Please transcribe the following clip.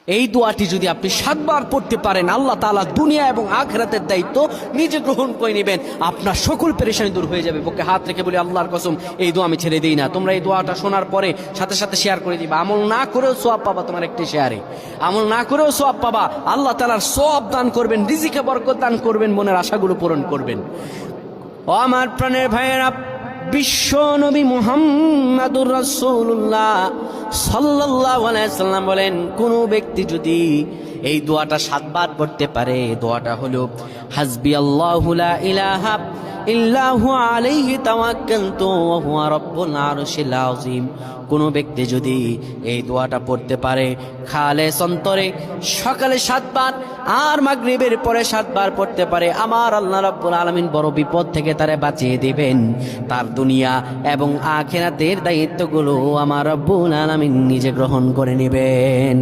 এই দোয়াটি যদি আপনি 7 বার পড়তে পারেন, আল্লাহ তাআলা দুনিয়া এবং আখিরাতের দায়িত্ব নিজে গ্রহণ করে নেবেন। আপনার সকল পেরেশানি দূর হয়ে যাবে। বুকে হাত রেখে বলি, আল্লাহর কসম এই দোয়া আমি ছেড়ে দিই না। তোমরা এই দোয়াটা শোনার পরে সাথে সাথে শেয়ার করে দিবা। আমল না করেও সওয়াব পাবা, তোমার একটি শেয়ারে আমল না করেও সওয়াব পাবা। আল্লাহ তাআলার সওয়াব দান করবেন, রিজিকে বরকত দান করবেন, মনের আশাগুলো পূরণ করবেন। ও আমার প্রাণের ভাইয়েরা, বিশ্ব নবী মুহাম্মাদুর রাসূলুল্লাহ সাল্লাল্লাহু আলাইহি সাল্লাম বলেন, কোন ব্যক্তি যদি এই দোয়াটা 7 বার পড়তে পারে, দোয়াটা হলো হাসবি আল্লাহু লা ইলাহা ইল্লাহু আলাইহি তাওয়াক্কালতু ওয়া হুয়া রাব্বুল আরশিল আযীম। কোন ব্যক্তি যদি এই দোয়াটা পড়তে পারে খালেস অন্তরে সকালে 7 বার আর মাগরিবের পরে 7 বার পড়তে পারে, আমার আল্লাহ রাব্বুল আলামিন বড় বিপদ থেকে তারে বাঁচিয়ে দিবেন। তার দুনিয়া এবং আখিরাতের দায়িত্বগুলো আমার রাব্বুল আলামিন নিজে গ্রহণ করে নেবেন।